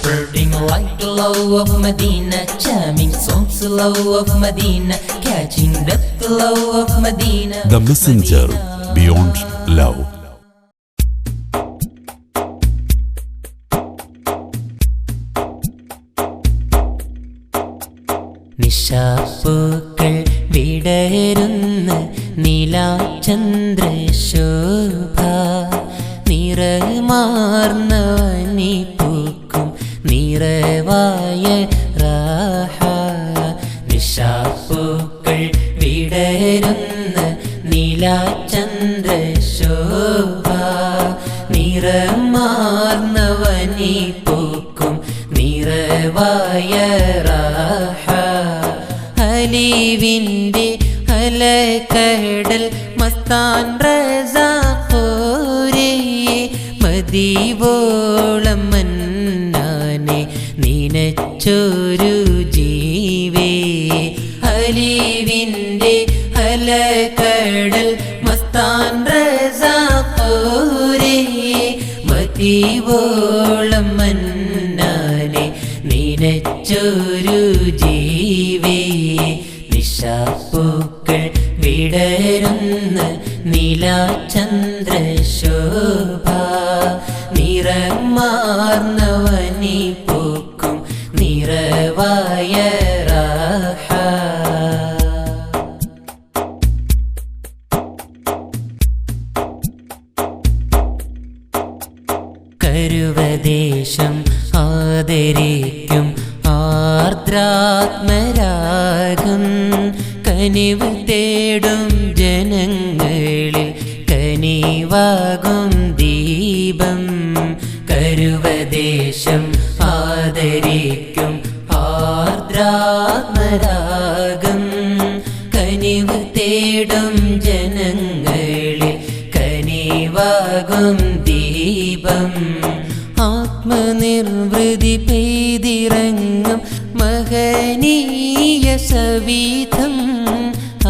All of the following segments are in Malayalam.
Spreading light, love of Medina, charming songs, love of Medina, catching depth, love of Medina. The Messenger, Beyond Love. നിശാപ്പൂക്കൾ വിടരുന്ന നീലാചന്ദ്രശോഭ നിറമാർന്നവനി പൂക്കും നിറവായ റാഹ. നിശാപ്പൂക്കൾ വിടരുന്ന നീലാചന്ദ്രശോഭ നിറമാർന്നവനി പൂക്കും നിറവായ റാഹ. അലീവിൻ്റെ അലകടൽ മസ്താൻ റസാഖോരേ മദീവോളം മന്നാനെ നിനച്ചൊരു ജീവേ. അലീവിൻ്റെ അലകടൽ മസ്താൻ റസാഖോരേ മദീവോളം മന്നാനെ നിനച്ചൊരു ജീവേ. നിശാപ്പൂക്കൾ വിടരുന്ന നീലാചന്ദ്രശോഭ നിറമാർന്നവനി പൂക്കും നിറവായ റാഹ. കരുവദേശം ആദരിക്കും ആർദ്രാത്മരാഗം കനിവ് തേടും ജനങ്ങളിൽ കനിവാകും ദീപം. കരുവദേശം ആദരിക്കും ആർദ്രാത്മരാഗം കനിവ് തേടും ജനങ്ങളിൽ കനിവാകും ദീപം. ആത്മനിർവൃതി പെയ്തിറങ്ങും മഹനീയ സവിധം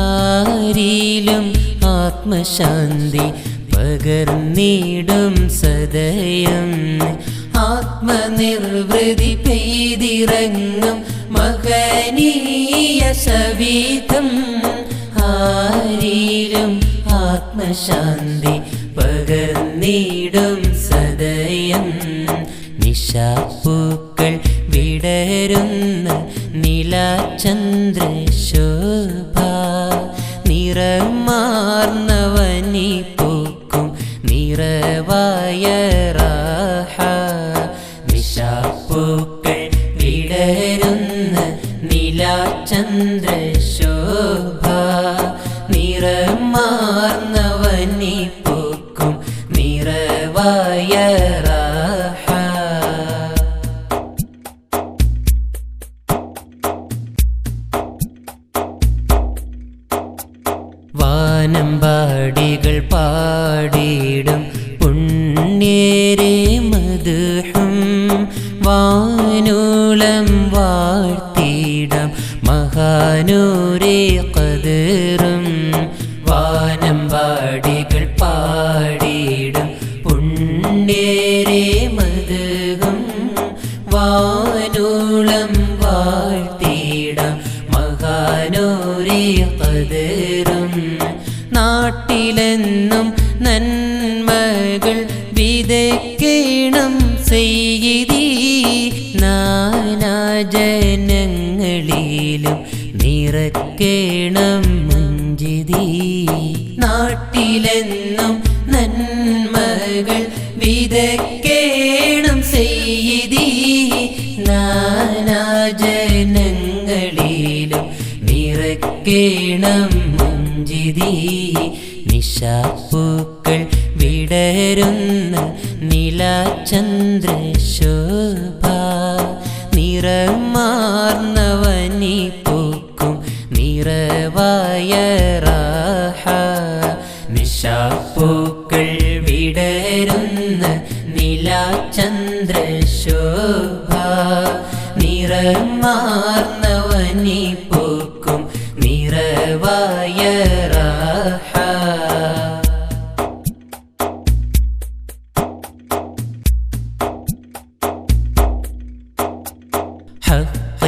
ആരിലും ആത്മശാന്തി പകർന്നിടും സദയം. ആത്മനിർവൃതി പെയ്തിറങ്ങും മഹനീയ സവിധം ആരിലും ആത്മശാന്തി പകർന്നിടും സദയം. നിശാപ്പൂക്കൾ വിടരുന്ന നീലാചന്ദ്രശോഭ നിറമാർന്നവനി പൂക്കും നിറവായ റാഹ. നിശാപ്പൂക്കൾ വിടരുന്ന നീലാചന്ദ്രശോഭ നിറമാർന്നവനി പൂക്കും നിറവായ റാഹ. വാനമ്പാടികൾ പാടിടും പുണ്യേരെ മദ്ഹും വാനോളം വാഴ്ത്തിടാം മഹാനൂരേ ഖദറും. വാനമ്പാടികൾ പാടിടും പുണ്യേരെ മദ്ഹും വാനോളം വാഴ്ത്തിടാം മഹാനൂരേ ഖദറും. നാട്ടിലെന്നും നന്മകൾ വിതയ്ക്കണം സയ്യിദീ നാനാജനങ്ങളിലും നിറയ്ക്കണം മുഞ്ചിദീ. നാട്ടിലെന്നും നന്മകൾ വിതയ്ക്കണം സയ്യിദീ നാനാജനങ്ങളിലും നിറയ്ക്കണം മുഞ്ചിദീ. നിശാപ്പൂക്കൾ വിടരുന്ന നീലാചന്ദ്രശോഭ നിറമാർന്നവനി പൂക്കും നിറവായ റാഹ. നിശാപ്പൂക്കൾ വിടരുന്ന നീലാചന്ദ്രശോഭ നിറമാർന്നവനി പൂക്കും നിറവായ റാഹ.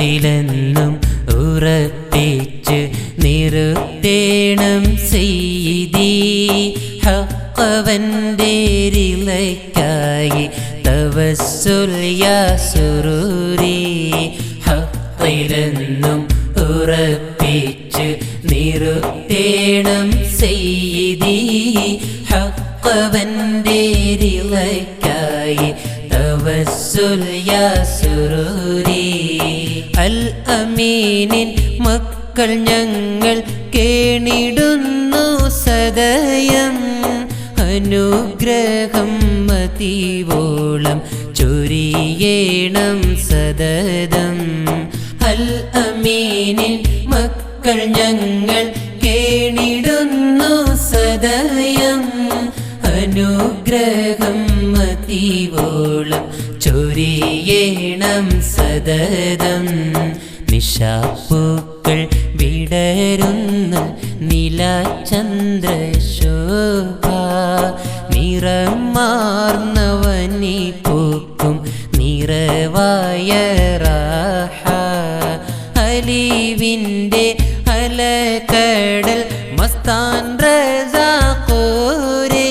ഹഖിലെന്നും ഉറപ്പിച്ച് നിർത്തേണം സയ്യിദി ഹഖവൻ്റെ റിളയ്ക്കായി തവസ്സുൽ യാ സുറൂരി ഹഖിലെന്നും ഉറപ്പിച്ച് നിർത്തേണം സയ്യിദി ഹഖവൻ്റെ റിളയ്ക്കായി തവസ്സുൽ യാ സുറൂരി അൽ അമീനിൻ മക്കൾ ഞങ്ങൾ കേണിടുന്നു സദയം അനുഗ്രഹം മതിവോളം ചൊരിയേണം സദതം അൽ അമീനിൻ മക്കൾ ഞങ്ങൾ കേണിടുന്നു സദയം അനുഗ്രഹം മതിവോളം ചൊരിയേണം സദതം നിശാപ്പൂക്കൾ വിടരുന്ന നിലാചന്ദ്രശോഭ നിറമാർന്നവനി പൂക്കും നിറവായ റാഹ അലീവിൻ്റെ അലകടൽ മസ്താൻ റസാഖോരേ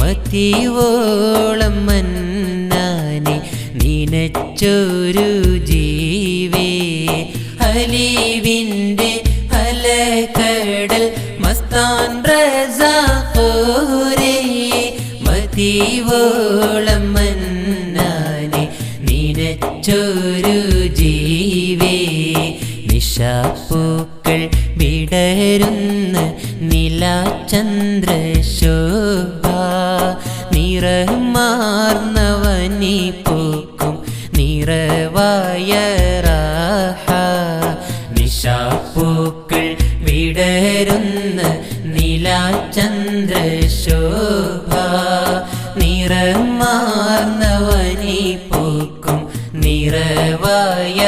മതിവോളം മന്നാനെ നിനച്ചൊരു ജീവേ അലീവിൻ്റെ അലകടൽ മസ്താൻ റസാഖോരേ മതിവോളം മന്നാനെ നിനച്ചൊരു ജീവേ നിശാപ്പൂക്കൾ വിടരുന്ന നിലാചന്ദ്രശോഭ നിറമാർന്നവനി പൂക്കും നിറവായ റാഹ നിശാപ്പൂക്കൾ വിടരുന്ന നിലാചന്ദ്രശോഭ നിറമാർന്നവനി പൂക്കും നിറവായ